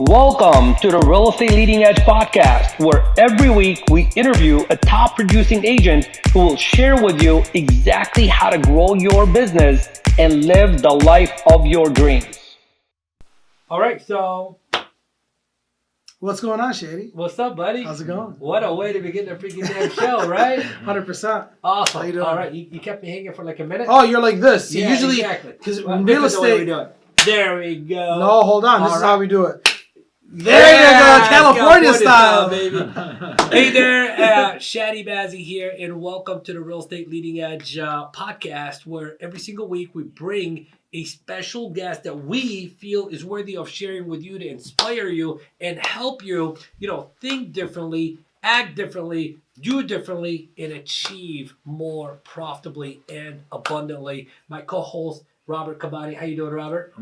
Welcome to the Real Estate Leading Edge podcast, where every week we interview a top producing agent who will share with you exactly how to grow your business and live the life of your dreams. All right, so What's going on, Shady? what's up, buddy? How's it going? What a way to begin the freaking damn show, right? 100%. Awesome. How you doing? All right, you kept me hanging for like a minute. Oh, you're like this. So yeah, usually, exactly. because Well, real this is the way we estate. do it. There we go. No, hold on. This All is right. how we do it. There you go, California style. baby. Hey there, Shady Bazzi here, and welcome to the Real Estate Leading Edge podcast, where every single week we bring a special guest that we feel is worthy of sharing with you to inspire you and help you, think differently, act differently, do differently, and achieve more profitably and abundantly. My co-host, Robert Cabani. How you doing, Robert?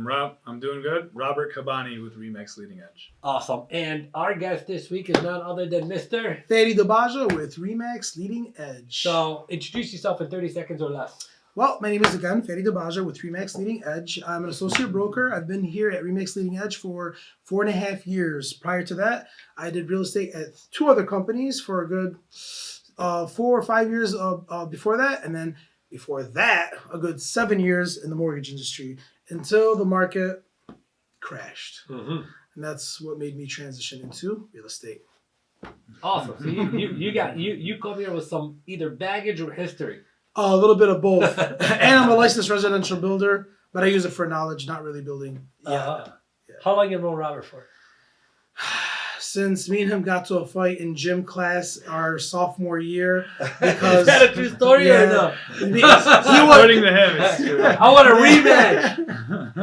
I'm doing good. Robert Cabani with Remax Leading Edge. Awesome. And our guest this week is none other than Mr. Fede DeBaja with Remax Leading Edge. So introduce yourself in 30 seconds or less. Well, my name is again Fede DeBaja with Remax Leading Edge. I'm an associate broker. I've been here at Remax Leading Edge for 4.5 years. Prior to that, I did real estate at two other companies for a good 4 or 5 years before that. And then before that, a good 7 years in the mortgage industry until the market crashed. Mm-hmm. And that's what made me transition into real estate. Awesome. So you come here with some either baggage or history. A little bit of both. And I'm a licensed residential builder, but I use it for knowledge, not really building. Yeah. How long you known Robert for? Since me and him got to a fight in gym class our sophomore year, because Is that a true story or no? According to him, it's true. I want a rematch.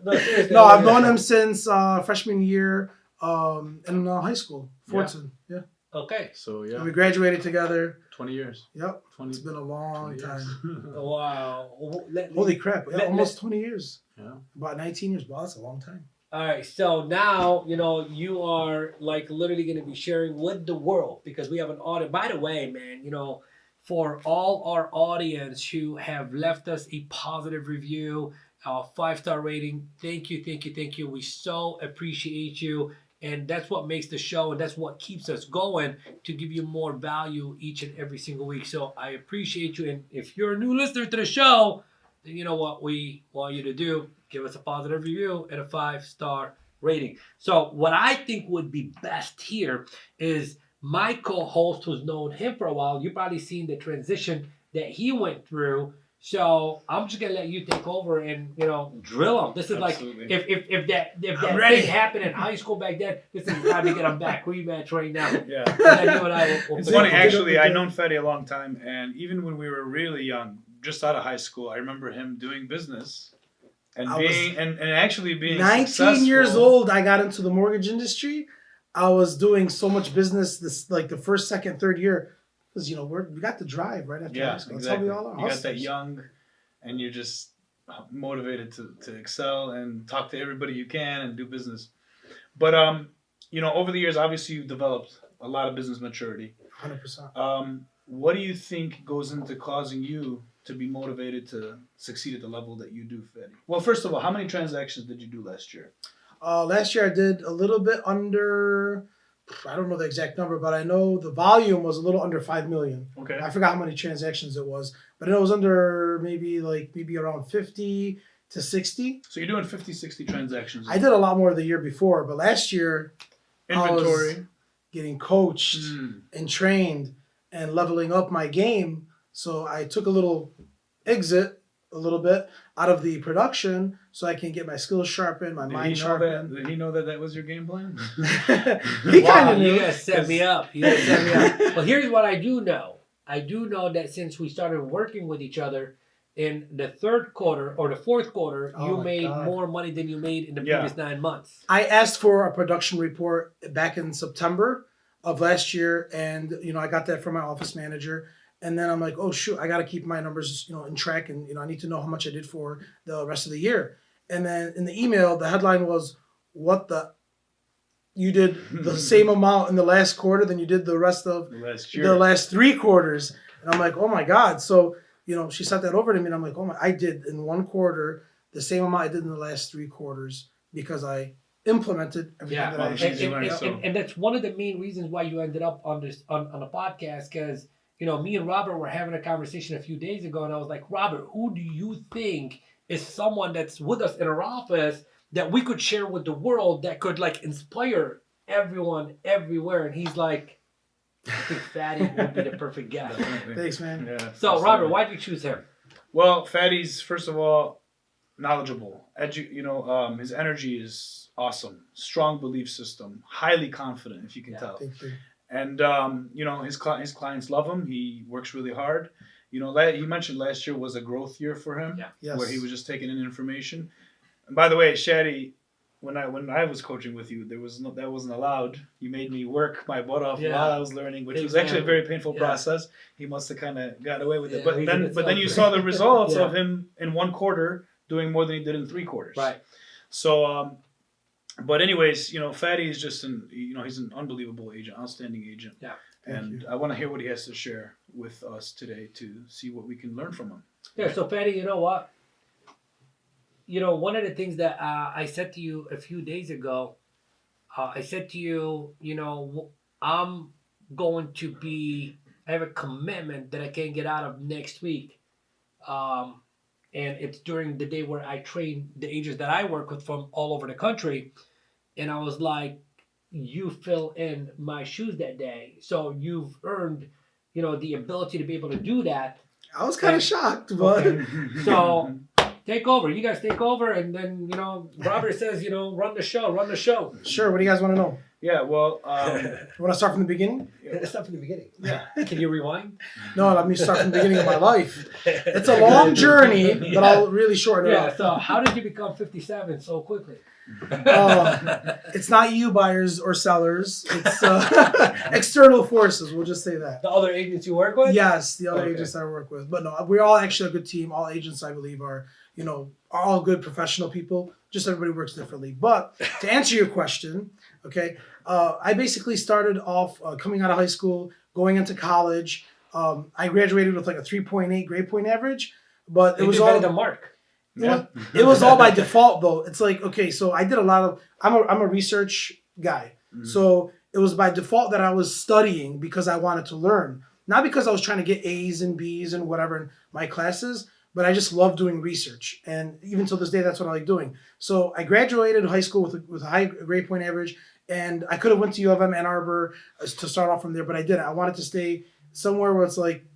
No, seriously, no, I I've want known a him since freshman year in high school, Fortson. Yeah. rematch. Okay. So, And yeah, we graduated together. 20 years. Yep. 20, It's been a long 20 time. years. Wow. Holy crap. Yeah, let- almost 20 years. Yeah. About 19 years. Wow, that's a long time. All right, so now, you are like literally going to be sharing with the world because we have an audience. By the way, man, for all our audience who have left us a positive review, a 5-star rating, thank you, thank you, thank you. We so appreciate you. And that's what makes the show, and that's what keeps us going to give you more value each and every single week. So I appreciate you. And if you're a new listener to the show, then you know what we want you to do. Give us a positive review and a 5-star rating. So what I think would be best here is my co-host who's known him for a while. You've probably seen the transition that he went through. So I'm just gonna let you take over and drill him. This is Absolutely. like if that I'm ready. thing happened in high school back then, this is time to get him back rematch right now. Yeah. And then you and I will It's pick funny, him. actually, I've known Fede a long time, and even when we were really young, just out of high school, I remember him doing business and I being and actually being 19 successful. years old, I got into the mortgage industry. I was doing so much business the first, second, third year because we got the drive right after high Yeah, school. exactly. That's how we all are. You got that hustlers. young, and you're just motivated to excel and talk to everybody you can and do business. But over the years, obviously you've developed a lot of business maturity. 100%. What do you think goes into causing you to be motivated to succeed at the level that you do, Fede? Well, first of all, how many transactions did you do last year? Last year I did a little bit under, I don't know the exact number, but I know the volume was a little under 5 million. Okay. I forgot how many transactions it was, but it was under maybe around 50 to 60. So you're doing 50, 60 transactions. I did a lot more the year before, but last year Inventory. getting coached Mm. and trained and leveling up my game. So I took a little exit a little bit out of the production so I can get my skills sharpened, my mind sharpened. Did he know that was your game plan? He Wow, kind of you knew. guys set me up. Well, here's what I do know. I do know that since we started working with each other in the third quarter or the fourth quarter, Oh you my made God. more money than you made in the Yeah. previous 9 months. I asked for a production report back in September of last year, and I got that from my office manager. And then I'm like, oh shoot, I got to keep my numbers, in track, and I need to know how much I did for the rest of the year. And then in the email, the headline was, "What the? You did the same amount in the last quarter than you did the rest of Last the year. last 3 quarters." And I'm like, oh my God. So she sent that over to me, and I'm like, oh my, I did in 1 quarter the same amount I did in the last 3 quarters because I implemented everything Yeah, that I and- did. easy to learn, so- and that's one of the main reasons why you ended up on this on a podcast, because me and Robert were having a conversation a few days ago, and I was like, Robert, who do you think is someone that's with us in our office that we could share with the world that could like inspire everyone everywhere? And he's like, I think Fatty would be the perfect guy. Definitely. Thanks, man. Yeah. So absolutely. Robert, why did you choose him? Well, Fatty's first of all knowledgeable. His energy is awesome. Strong belief system. Highly confident, if you can tell. Thank you. And his clients love him. He works really hard. He mentioned last year was a growth year for him, Yeah. Yes. where he was just taking in information. And by the way, Shadi, when I was coaching with you, that wasn't allowed. You made me work my butt off Yeah. while I was learning, which was actually a very painful Yeah. process. He must have kind of got away with it. Yeah, But he then, did it but then you himself. saw the results Yeah. of him in one quarter doing more than he did in 3 quarters. Right. So, but anyways, Fatty is just he's an unbelievable agent, outstanding agent. Yeah. Thank And you. I want to hear what he has to share with us today to see what we can learn from him. Yeah, so Fatty, you know what? One of the things that I said to you a few days ago, I said to you, I'm going to I have a commitment that I can't get out of next week. And it's during the day where I train the agents that I work with from all over the country. And I was like, you fill in my shoes that day. So you've earned, the ability to be able to do that. I was kind of shocked, but So take over. You guys take over. And then, Robert says, run the show. sure. What do you guys want to know? Yeah, well, You want to start from the beginning? Let's start from the beginning. yeah. Can you rewind? No, let me start from the beginning of my life. It's a long journey, but I'll really shorten it Yeah, up. so how did you become 57 so quickly? It's not you buyers or sellers. It's external forces. We'll just say that. The other agents you work with? Yes, the other Okay. agents I work with. But no, we're all actually a good team. All agents, I believe, are all good professional people. Just everybody works differently. But to answer your question, okay, I basically started off coming out of high school, going into college. I graduated with like a 3.8 grade point average, but it You was did all better than Mark. Yeah. it was all by default though. It's like, okay, so I did a lot of I'm a research guy. Mhm. So it was by default that I was studying because I wanted to learn. Not because I was trying to get A's and B's and whatever in my classes, but I just love doing research. And even till this day, that's what I like doing. So I graduated high school with a high grade point average, and I could have went to U of M Ann Arbor to start off from there, but I didn't. I wanted to stay somewhere where it's like,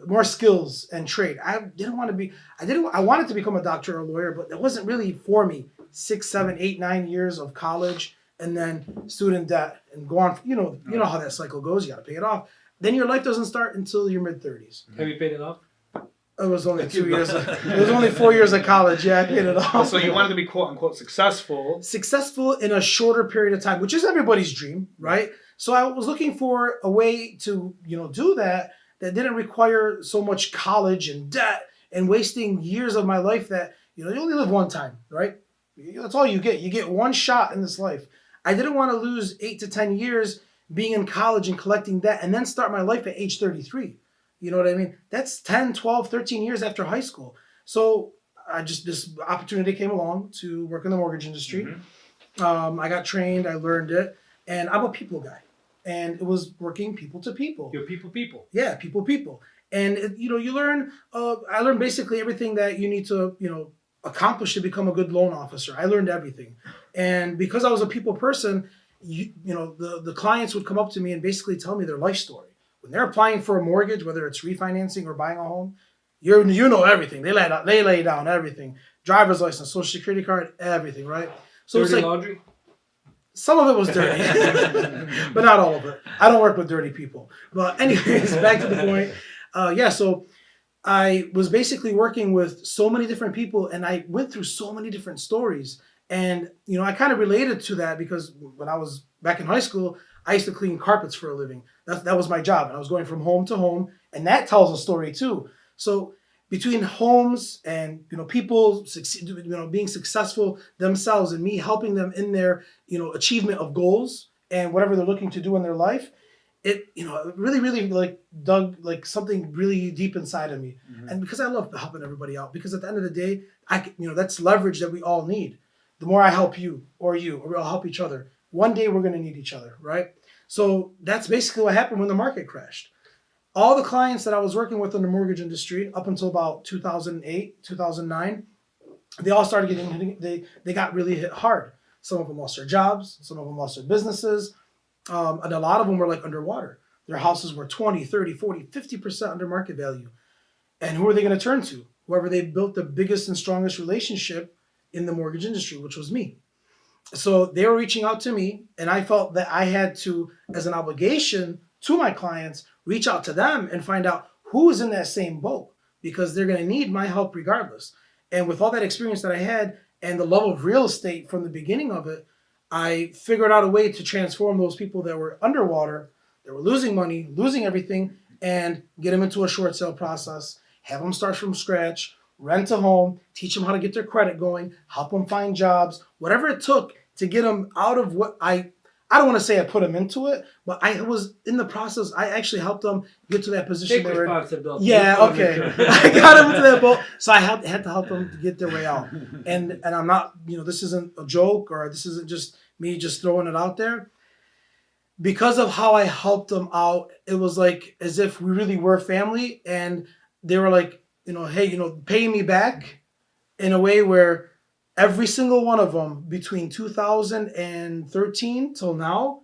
more skills and trade. I wanted to become a doctor or a lawyer, but it wasn't really for me. 6, 7, 8, 9 years of college and then student debt and go on, you know how that cycle goes. You got to pay it off. Then your life doesn't start until your mid 30s. Have you paid it off? It was only 2 years. It was only 4 years of college. Yeah, I paid it off. So you wanted to be quote unquote successful. Successful in a shorter period of time, which is everybody's dream, right? So I was looking for a way to, do that didn't require so much college and debt and wasting years of my life that, you only live one time, right? That's all you get. You get one shot in this life. I didn't want to lose 8 to 10 years being in college and collecting debt and then start my life at age 33. You know what I mean? That's 10, 12, 13 years after high school. So this opportunity came along to work in the mortgage industry. Mhm. I got trained, I learned it, and I'm a people guy. And it was working people to people. You're people. Yeah, people. And, you learn, I learned basically everything that you need to, accomplish to become a good loan officer. I learned everything. And because I was a people person, the clients would come up to me and basically tell me their life story. When they're applying for a mortgage, whether it's refinancing or buying a home, you know everything. They lay down everything. Driver's license, social security card, everything, right? So Dirty it's like laundry? some of it was dirty, but not all of it. I don't work with dirty people. But anyways, back to the point. So I was basically working with so many different people, and I went through so many different stories. And, I kind of related to that because when I was back in high school, I used to clean carpets for a living. That was my job. And I was going from home to home, and that tells a story too. So between homes and, people, being successful themselves and me helping them in their, achievement of goals and whatever they're looking to do in their life, it really, really dug something really deep inside of me. Mhm. And because I love helping everybody out, because at the end of the day, that's leverage that we all need. the more I help you, or we'll help each other. One day we're going to need each other, right? So that's basically what happened when the market crashed. All the clients that I was working with in the mortgage industry up until about 2008, 2009, they all started getting, they got really hit hard. Some of them lost their jobs. Some of them lost their businesses. And a lot of them were like underwater. Their houses were 20, 30, 40, 50% under market value. And who are they going to turn to? Whoever they built the biggest and strongest relationship in the mortgage industry, which was me. So they were reaching out to me, and I felt that I had to, as an obligation to my clients, reach out to them and find out who is in that same boat, because they're going to need my help regardless. And with all that experience that I had and the love of real estate from the beginning of it, I figured out a way to transform those people that were underwater, that were losing money, losing everything, and get them into a short sale process, have them start from scratch, rent a home, teach them how to get their credit going, help them find jobs, whatever it took to get them out of what I don't want to say I put them into it, but I was in the process. I actually helped them get to that position. Big responsibility. Yeah, okay. I got them into that boat, so I had to help them get their way out. And I'm not, this isn't a joke, or this isn't just me just throwing it out there. Because of how I helped them out, it was like as if we really were family, and they were like, hey, paying me back in a way where every single one of them between 2013 till now,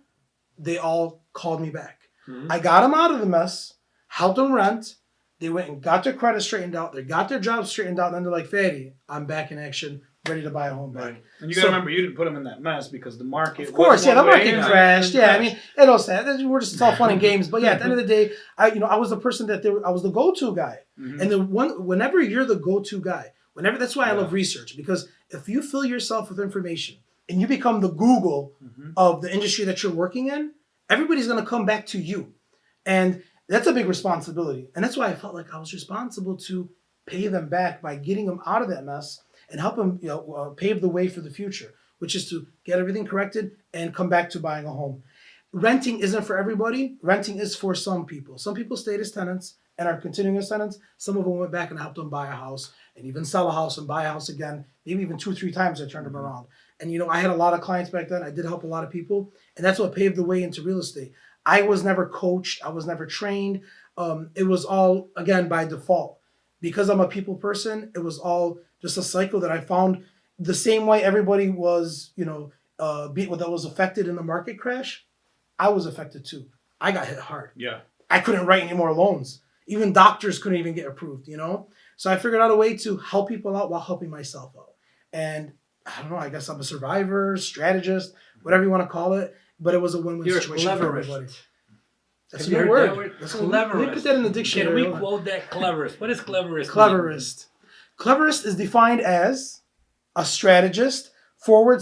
they all called me back. Mm-hmm. I got them out of the mess, helped them rent. They went and got their credit straightened out. They got their job straightened out. And then they're like, Fadi, I'm back in action, ready to buy a home back. Right. And you got to remember, you didn't put them in that mess because the market. Of course, the market crashed. Yeah, I mean, it all sad. We're just all fun and games. But yeah, at the end of the day, I was the person that I was the go-to guy. Mm-hmm. And whenever you're the go-to guy, that's why I love research, because if you fill yourself with information and you become the Google of the industry that you're working in, everybody's going to come back to you. And that's a big responsibility. And that's why I felt like I was responsible to pay them back by getting them out of that mess and help them pave the way for the future, which is to get everything corrected and come back to buying a home. Renting isn't for everybody. Renting is for some people. Some people stayed as tenants and are continuing as tenants. Some of them went back and helped them buy a house and even sell a house and buy a house again. Maybe even 2-3 times I turned them around. And I had a lot of clients back then. I did help a lot of people. And that's what paved the way into real estate. I was never coached. I was never trained. It was all, again, by default. Because I'm a people person, it was all just a cycle that I found the same way everybody was, that was affected in the market crash. I was affected too. I got hit hard. Yeah. I couldn't write any more loans. Even doctors couldn't even get approved, So I figured out a way to help people out while helping myself out. And I don't know, I guess I'm a survivor, strategist, whatever you want to call it. But it was a win-win situation for everybody. That's a good word. Cleverist. Let me put that in the dictionary. Can we quote that? Cleverist. What is cleverist? Cleverist. Cleverist is defined as a strategist / whatever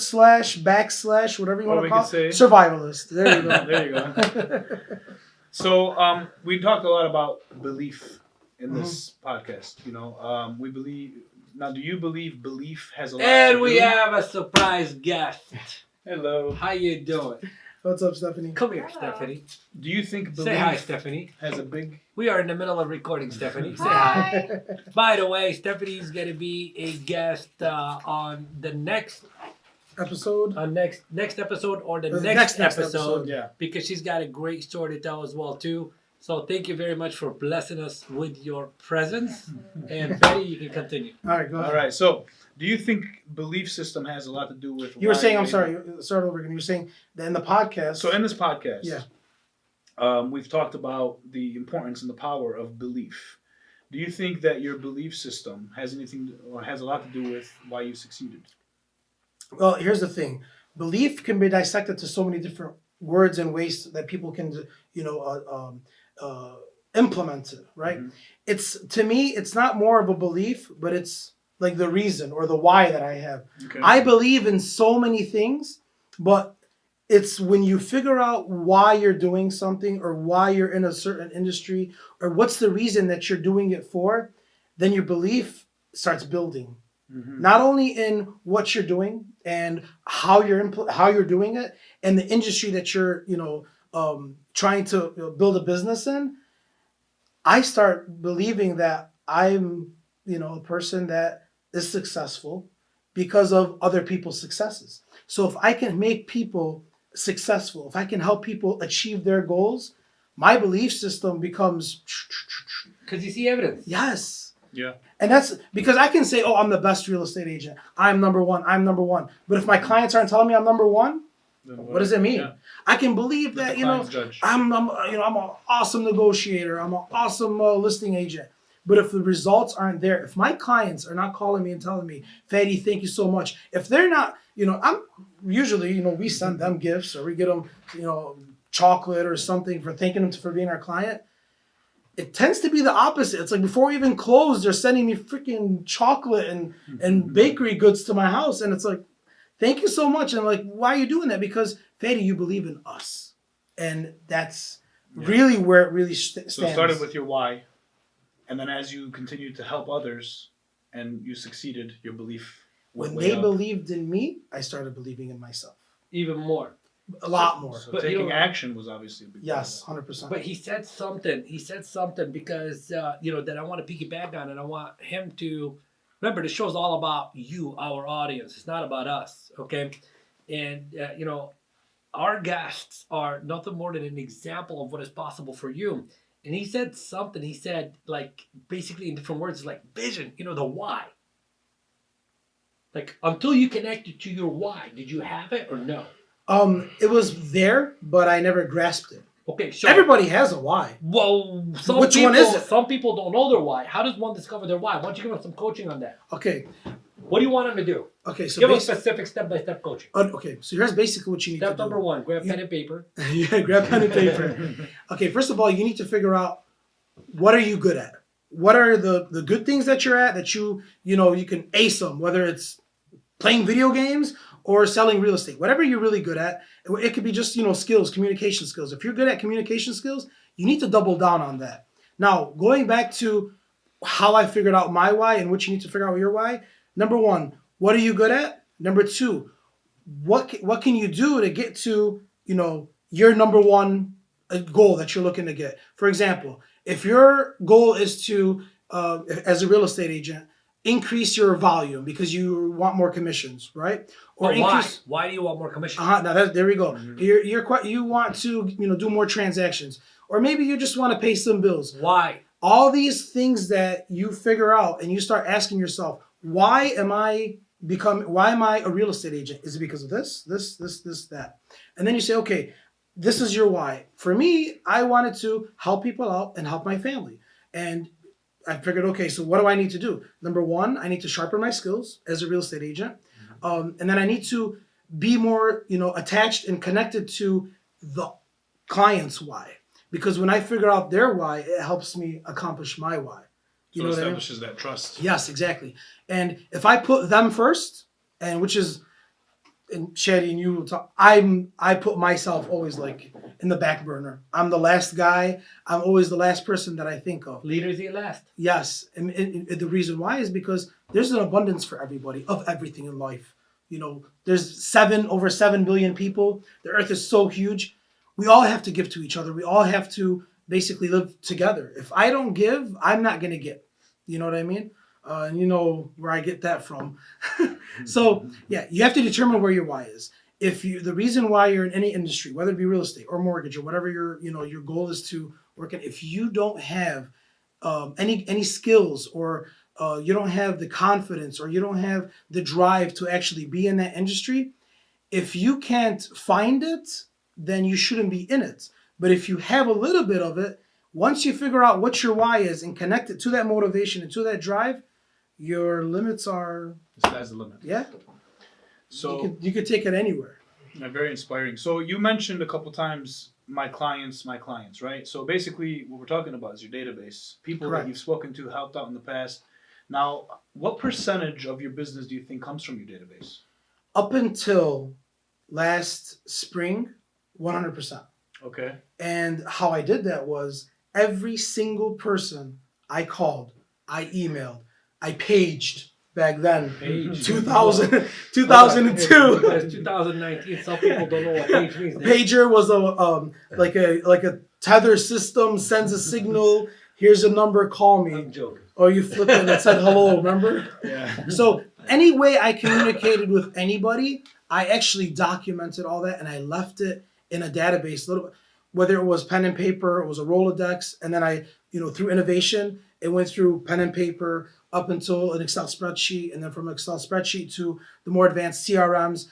you want to call it. Survivalist. There you go. There you go. So we talked a lot about belief in this podcast. We believe. Now, do you believe belief has a lot to do? And we have a surprise guest. Hello. How you doing? What's up, Stephanie? Come here, Stephanie. Do you think belief Say hi, Stephanie. has a big... We are in the middle of recording, Stephanie. Say hi. By the way, Stephanie's going to be a guest on the next episode. Next episode or the next episode. Yeah. Because she's got a great story to tell as well, too. So thank you very much for blessing us with your presence. And Betty, you can continue. All right, go ahead. All right, so do you think belief system has a lot to do with... You were saying, I'm sorry, start over again. You were saying that in the podcast... So in this podcast, yeah, we've talked about the importance and the power of belief. Do you think that your belief system has a lot to do with why you succeeded? Well, here's the thing. Belief can be dissected to so many different words and ways that people can, implement it, right? Mm-hmm. To me, it's not more of a belief, but it's like the reason or the why that I have. Okay. I believe in so many things, but it's when you figure out why you're doing something or why you're in a certain industry or what's the reason that you're doing it for, then your belief starts building. Mm-hmm. Not only in what you're doing and how you're doing it and the industry that you're, trying to build a business in. I start believing that I'm, a person that is successful because of other people's successes. So if I can make people successful, if I can help people achieve their goals, my belief system becomes Because you see evidence. yes. Yeah. And that's because I can say, oh, I'm the best real estate agent. I'm number one. I'm number one. But if my clients aren't telling me I'm number one, Then what does it mean? Yeah. I can believe Let that, the you know, clients judge. I'm an awesome negotiator. I'm an awesome listing agent. But if the results aren't there, if my clients are not calling me and telling me, Fadi, thank you so much. If they're not, I'm usually, we send them gifts or we get them, chocolate or something for thanking them for being our client. It tends to be the opposite. It's like before we even close, they're sending me freaking chocolate and bakery goods to my house. And it's like, thank you so much. And I'm like, why are you doing that? Because, Fadi, you believe in us. And that's really where it really stands. So it started with your why, and then as you continued to help others and you succeeded, your belief went When way they up. believed in me, I started believing in myself. Even more. A lot more. So But you taking know- action was obviously a big Yes, part 100%. But he said something. He said something because that I want to piggyback on, and I want him to remember. The show's all about you, our audience. It's not about us, okay? And our guests are nothing more than an example of what is possible for you. And he said something. He said, like, basically in different words, like vision. The why. Like, until you connected to your why, did you have it or no? It was there, but I never grasped it. Okay, so Everybody has a why. well, Which one is it? Some people don't know their why. How does one discover their why? Why don't you give us some coaching on that? Okay. What do you want them to do? Okay. So Give us basi- specific step-by-step coaching. okay. So here's basically what you need Step to do. number one, grab Yeah. pen and paper. Yeah, grab pen and paper. Okay, first of all, you need to figure out what are you good at. What are the good things that you're at that you can ace them, whether it's playing video games or selling real estate. Whatever you're really good at, it could be just skills, communication skills. If you're good at communication skills, you need to double down on that. Now, going back to how I figured out my why and what you need to figure out your why. Number one, what are you good at? Number two, what can you do to get to your number one goal that you're looking to get? For example, if your goal is to as a real estate agent increase your volume because you want more commissions, right? Or But why? increase. Why do you want more commission? Now there we go. You want to do more transactions, or maybe you just want to pay some bills. Why? All these things that you figure out and you start asking yourself, why am I a real estate agent? Is it because of this, that? And then you say, okay, this is your why. For me, I wanted to help people out and help my family. And I figured, okay, so what do I need to do? Number one, I need to sharpen my skills as a real estate agent. And then I need to be more, attached and connected to the client's why. Because when I figure out their why, it helps me accomplish my why. You know So it what I mean? establishes that trust. Yes, exactly. And if I put them first, and which is, and Shady and you will talk, I put myself always like in the back burner. I'm the last guy. I'm always the last person that I think of. Leaders eat last. Yes, and the reason why is because there's an abundance for everybody of everything in life. There's over 7 billion people. The earth is so huge. We all have to give to each other. We all have to basically live together. If I don't give, I'm not going to get. You know what I mean? And you know where I get that from. So, yeah, you have to determine where your why is. The reason why you're in any industry, whether it be real estate or mortgage or whatever your goal is to work in, if you don't have any skills or you don't have the confidence or you don't have the drive to actually be in that industry, if you can't find it, then you shouldn't be in it. But if you have a little bit of it, once you figure out what your why is and connect it to that motivation and to that drive, your limits are, The sky's the limit. yeah, So you could take it anywhere. very inspiring. So you mentioned a couple times my clients, right? So basically what we're talking about is your database. People Correct. that you've spoken to, helped out in the past. Now, what percentage of your business do you think comes from your database? Up until last spring, 100%. Okay. And how I did that was every single person I called, I emailed, I paged back then. Page. 2000, 2002. Because 2019, some people don't know what page means. Pager was like a tether system, sends a signal. Here's a number, call me. I'm joking. Or you flip it and it said hello, remember? Yeah. So Any way I communicated with anybody, I actually documented all that and I left it in a database. Whether it was pen and paper, it was a Rolodex, and then I, through innovation, it went through pen and paper up until an Excel spreadsheet, and then from Excel spreadsheet to the more advanced CRMs.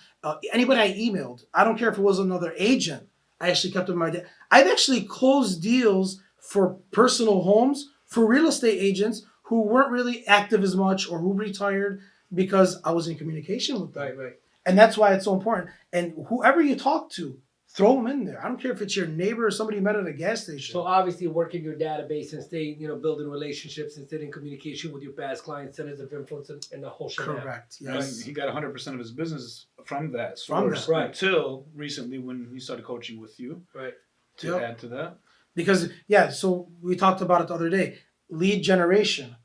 Anybody I emailed, I don't care if it was another agent, I actually kept them in my. I've actually closed deals for personal homes for real estate agents who weren't really active as much or who retired because I was in communication with them. Right. And that's why it's so important. And whoever you talk to, throw them in there. I don't care if it's your neighbor or somebody you met at a gas station. So obviously work in your database and stay, building relationships and stay in communication with your past clients, centers of influence, and the whole shit. Correct. And Yes. he got 100% of his business from that From source that. Right. until recently when he started coaching with you. Right. To Yep. add to that. Because so we talked about it the other day. Lead generation.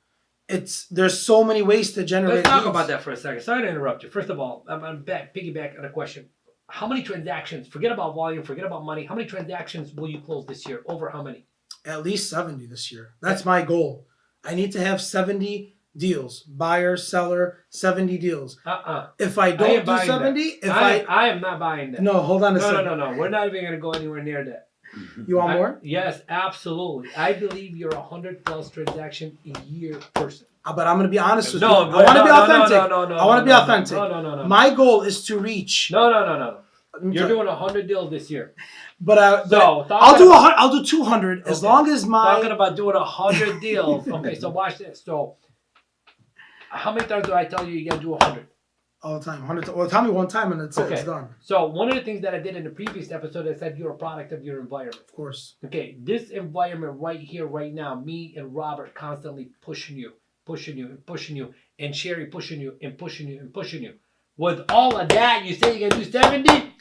There's so many ways to generate. Let's talk leads. about that for a second. Sorry to interrupt you. First of all, I'm piggyback on a question. How many transactions? Forget about volume. Forget about money. How many transactions will you close this year? Over how many? At least 70 this year. That's my goal. I need to have 70 deals. Buyer, seller, 70 deals. If I don't ain't do buying 70, that. if I am not buying that. no, hold on a No, second. no. We're not even going to go anywhere near that. You want more? Yes, absolutely. I believe you're 100+ transaction a year person. But I'm going to be honest with No, you. I want to be authentic. No, I want to be authentic. No. My goal is to reach. No. Let me You're tell you. doing 100 deals this year. But So, I'll do 100. I'll do 200 as Okay. long as Talking my. about doing 100 deals. Okay, so watch this. So, how many times do I tell you you gotta do 100? All the time. 100. Well, tell me one time and it's done. So one of the things that I did in the previous episode, I said you're a product of your environment. Of course. Okay, this environment right here, right now, me and Robert constantly pushing you, and Sherry pushing you, and pushing you. With all of that, you say you're gonna do 70?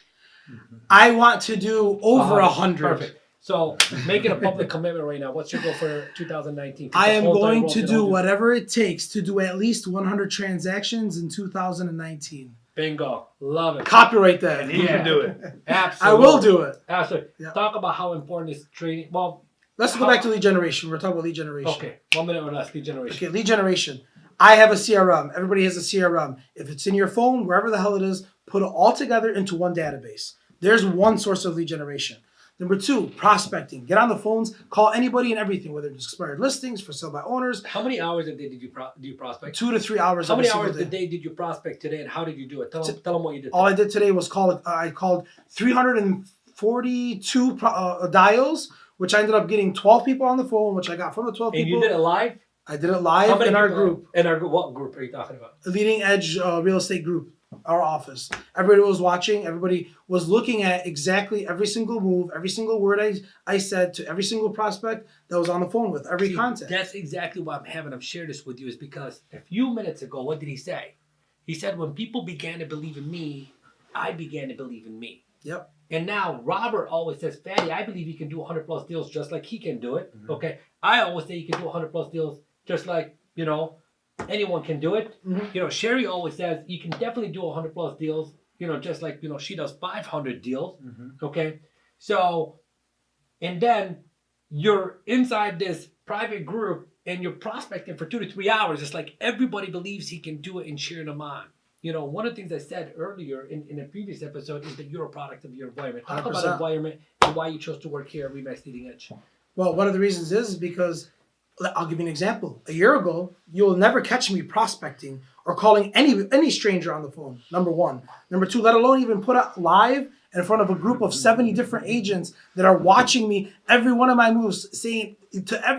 I want to do over 100. Perfect. So making a public commitment right now. What's your goal for 2019? I am going to do whatever it takes to do at least 100 transactions in 2019. Bingo. Love it. Copyright that. And he can do it. Absolutely. I will do it. Absolutely. Yeah. Talk about how important is training. Well, Let's go back to lead generation. We're talking about lead generation. okay. 1 minute or less, lead generation. Okay, lead generation. I have a CRM. Everybody has a CRM. If it's in your phone, wherever the hell it is, put it all together into one database. There's one source of lead generation. Number 2, prospecting. Get on the phones, call anybody and everything, whether it's expired listings for sale by owners. How many hours a day did you do you prospect? 2 to 3 hours. How many every hours single a day did you prospect today, and how did you do it? Tell them what you did. All I did today was I called 342 dials, which I ended up getting 12 people on the phone, which I got from the 12 And people. you did it live? I did it live in our group. In our group. What group are you talking about? Leading Edge Real Estate Group, our office. Everybody was watching. Everybody was looking at exactly every single move, every single word I said to every single prospect that was on the phone with every See, contact. That's exactly why I'm having him share this with you, is because a few minutes ago, what did he say? He said, when people began to believe in me, I began to believe in me. Yep. And now Robert always says, Fatty, I believe he can do 100+ deals just like he can do it. Mm-hmm. Okay. I always say he can do 100+ deals just like, anyone can do it. Mm-hmm. Sherry always says you can definitely do 100+ deals, just like, she does 500 deals. Mm-hmm. Okay. So, and then you're inside this private group and you're prospecting for 2 to 3 hours. It's like everybody believes he can do it and cheering them on. One of the things I said earlier in a previous episode is that you're a product of your environment. Talk 100%. about environment and why you chose to work here at Remax Leading Edge. Well, one of the reasons is because, I'll give you an example. A year ago, you'll never catch me prospecting or calling any stranger on the phone, number 1. Number 2, let alone even put it live in front of a group of 70 different agents that are watching me, every one of my moves, saying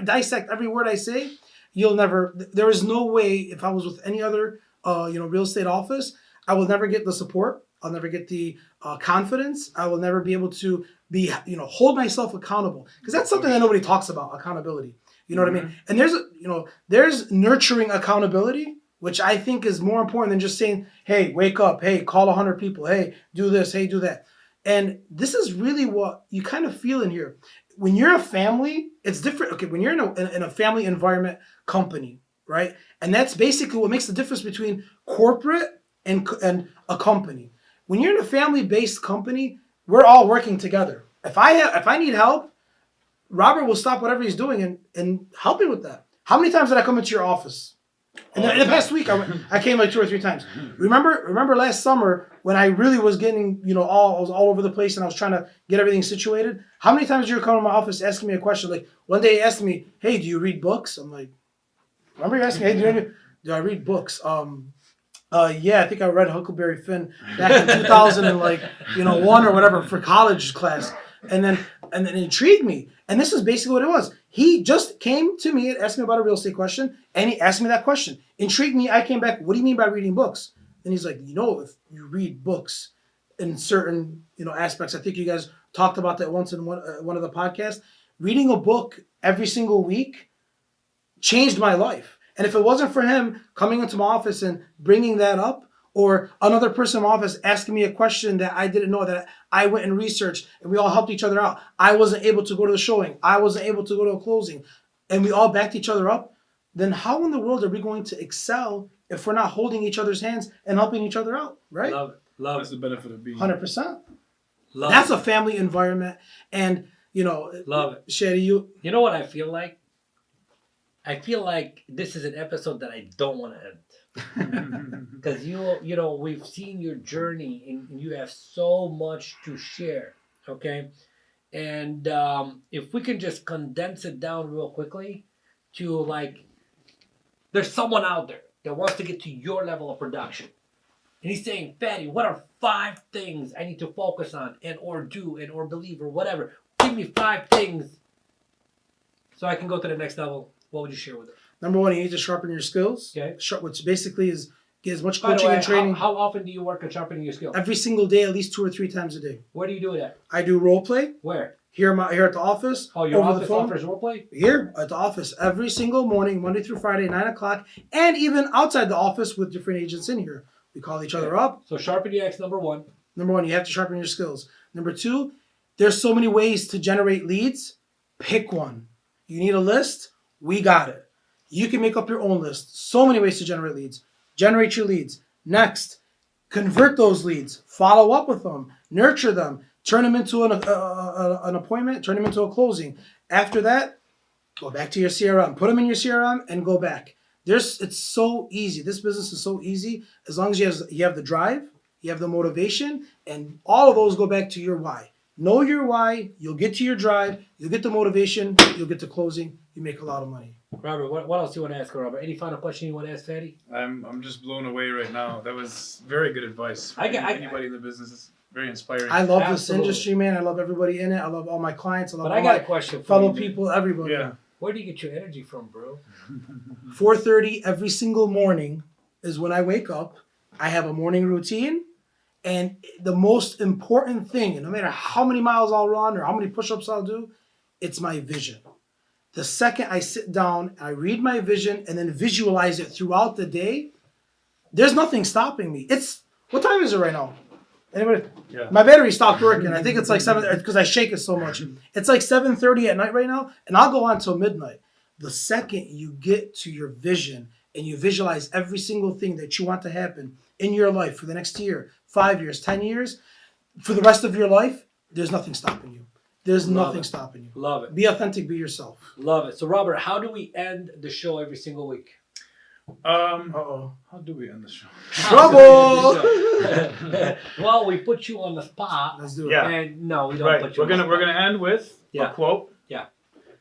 dissect every word I say. There is no way, if I was with any other real estate office, I will never get the support. I'll never get the confidence. I will never be able to hold myself accountable, because that's something that nobody talks about, accountability. You know what I mean? And there's nurturing accountability, which I think is more important than just saying, hey, wake up, hey, call 100 people, hey, do this, hey, do that. And this is really what you kind of feel in here. When you're a family, it's different. Okay, when you're in a family environment company, right? And that's basically what makes the difference between corporate and a company. When you're in a family-based company, we're all working together. If I need help, Robert will stop whatever he's doing and help me with that. How many times did I come into your office In the past week, I came like 2 or 3 times. Remember last summer when I really was getting, I was all over the place and I was trying to get everything situated. How many times did you come to my office asking me a question? Like one day he asked me, "Hey, do you read books?" I'm like, "Remember you asked me, hey, do I read books?" Yeah, I think I read Huckleberry Finn back in 2001 or whatever for college class, and then it intrigued me. And this is basically what it was. He just came to me and asked me about a real estate question, and he asked me that question. Intrigued me. I came back. What do you mean by reading books? And he's like, if you read books in certain aspects, I think you guys talked about that once in one of the podcasts. Reading a book every single week changed my life. And if it wasn't for him coming into my office and bringing that up, or another person in my office asking me a question that I didn't know, that I went and researched, and we all helped each other out. I wasn't able to go to the showing. I wasn't able to go to a closing. And we all backed each other up. Then how in the world are we going to excel if we're not holding each other's hands and helping each other out, right? Love it. That's the benefit of being 100%. Love a family environment. And, Love it. Sherry, you know what I feel like? I feel like this is an episode that I don't want to end. Because we've seen your journey and you have so much to share, okay? And if we can just condense it down real quickly to there's someone out there that wants to get to your level of production. And he's saying, Fatty, what are 5 things I need to focus on and or do and or believe or whatever? Give me 5 things so I can go to the next level. What would you share with us? Number 1, you need to sharpen your skills. Okay. Which basically is get as much By the coaching way, and training. How often do you work on sharpening your skills? Every single day, at least 2 or 3 times a day. Where do you do it at? I do role play Where? here at the office. Oh, your over office the phone. offers role play? Here at the office every single morning, Monday through Friday, 9 o'clock, and even outside the office with different agents in here. We call each other up. So sharpen your X, number 1. Number 1, you have to sharpen your skills. Number 2, there's so many ways to generate leads. Pick one. You need a list? We got it. You can make up your own list. So many ways to generate leads. Generate your leads. Next, convert those leads. Follow up with them. Nurture them. Turn them into an appointment. Turn them into a closing. After that, go back to your CRM. Put them in your CRM and go back. It's so easy. This business is so easy as long as you have the drive, you have the motivation, and all of those go back to your why. Know your why. You'll get to your drive. You'll get the motivation. You'll get to closing. You make a lot of money. Robert, what else do you want to ask her, Robert? Any final question you want to ask Fatty? I'm just blown away right now. That was very good advice. For anybody in the business, it's very inspiring. I love this Absolutely. industry, man. I love everybody in it. I love all my clients. I love But all I got my a question for fellow you. people, everybody. Yeah. Where do you get your energy from, bro? 4:30 every single morning is when I wake up. I have a morning routine. And the most important thing, and no matter how many miles I'll run or how many push-ups I'll do, it's my vision. The second I sit down, I read my vision and then visualize it throughout the day, there's nothing stopping me. What time is it right now? Anybody? Yeah. My battery stopped working. I think it's like 7 because I shake it so much. It's like 7:30 at night right now, and I'll go on till midnight. The second you get to your vision and you visualize every single thing that you want to happen in your life for the next year, 5 years, 10 years, for the rest of your life, there's nothing stopping you. There's nothing stopping you. Love it. Be authentic, be yourself. Love it. So, Robert, how do we end the show every single week? Uh-oh. How do we end the show? Trouble! Well, we put you on the spot. Let's do it. Yeah. And no, we don't Right. put you We're on the gonna spot. end with Yeah. a quote. Yeah.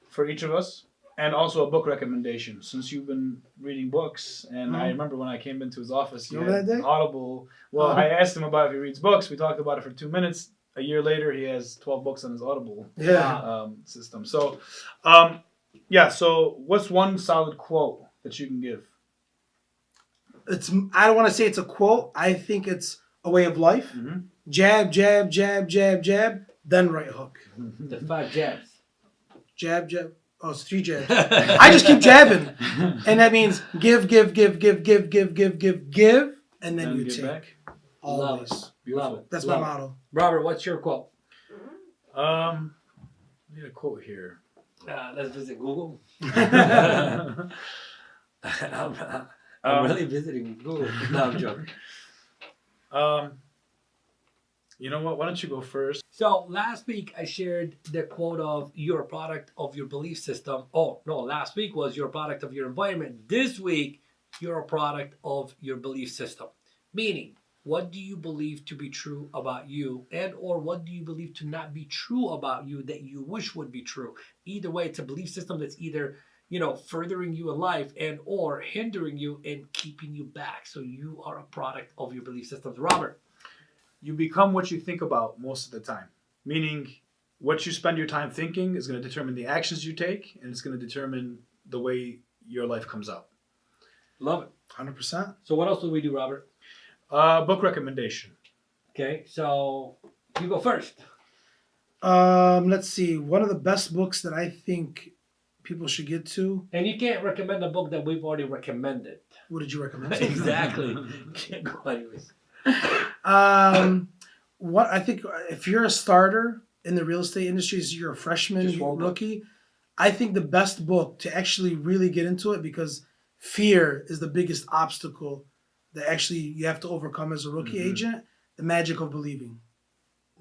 For each of us, and also a book recommendation. Since you've been reading books, and I remember when I came into his office, he Remember had that day? Audible. Well, I asked him about if he reads books. We talked about it for 2 minutes. A year later, he has 12 books on his Audible system. So, So, what's one solid quote that you can give? I don't want to say it's a quote. I think it's a way of life. Mhm. Jab, jab, jab, jab, jab, then right hook. The 5 jabs. Jab, jab. Oh, it's 3 jabs. I just keep jabbing. And that means give, give, give, give, give, give, give, give, give, and then you give take. back. Always. Love it. That's Love my it. motto. Robert, what's your quote? I need a quote here. Let's visit Google. Um, I'm really visiting Google. No, I'm joking. You know what? Why don't you go first? So last week I shared the quote of "You're a product of your belief system." Oh no, last week was "You're a product of your environment." This week you're a product of your belief system. Meaning, what do you believe to be true about you, and or what do you believe to not be true about you that you wish would be true? Either way, it's a belief system that's either, furthering you in life and or hindering you and keeping you back. So you are a product of your belief systems. Robert. You become what you think about most of the time. Meaning, what you spend your time thinking is going to determine the actions you take, and it's going to determine the way your life comes out. Love it. 100%. So what else do we do, Robert? Book recommendation. Okay, so you go first. Let's see. One of the best books that I think people should get to. And you can't recommend a book that we've already recommended. What did you recommend? Exactly. Can't go anyways. What I think, if you're a starter in the real estate industry, so you're a freshman, Just one book. rookie, I think the best book to actually really get into it, because fear is the biggest obstacle that actually you have to overcome as a rookie agent. The Magic of Believing.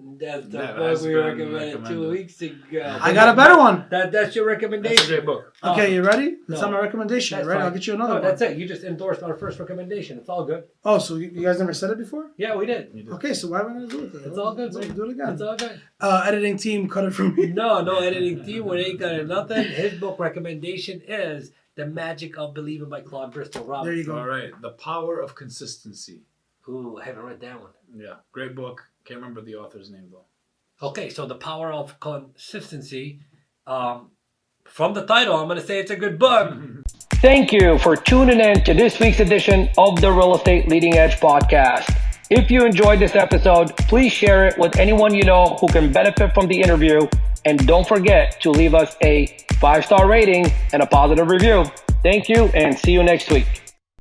That's the That book has we been recommended 2 recommended. weeks ago. I got a better one. That's your That's a recommendation. great book. Okay, you ready? That's No. not my recommendation, That's right? fine. I'll get you another No, one. that's it. You just endorsed our first recommendation. It's all good. Oh, so you guys never said it before? Yeah, we did. You did. Okay, so why am I going to do it then? It's all good. We'll do it again. It's all good. Editing team, cut it from me. No editing team. We ain't got nothing. His book recommendation is The Magic of Believing by Claude Bristol. Robert. There you go. All right. The Power of Consistency. Ooh, I haven't read that one. Yeah. Great book. Can't remember the author's name, though. Okay, so The Power of Consistency. From the title, I'm going to say it's a good book. Thank you for tuning in to this week's edition of the Real Estate Leading Edge podcast. If you enjoyed this episode, please share it with anyone you know who can benefit from the interview. And don't forget to leave us a 5-star rating and a positive review. Thank you, and see you next week.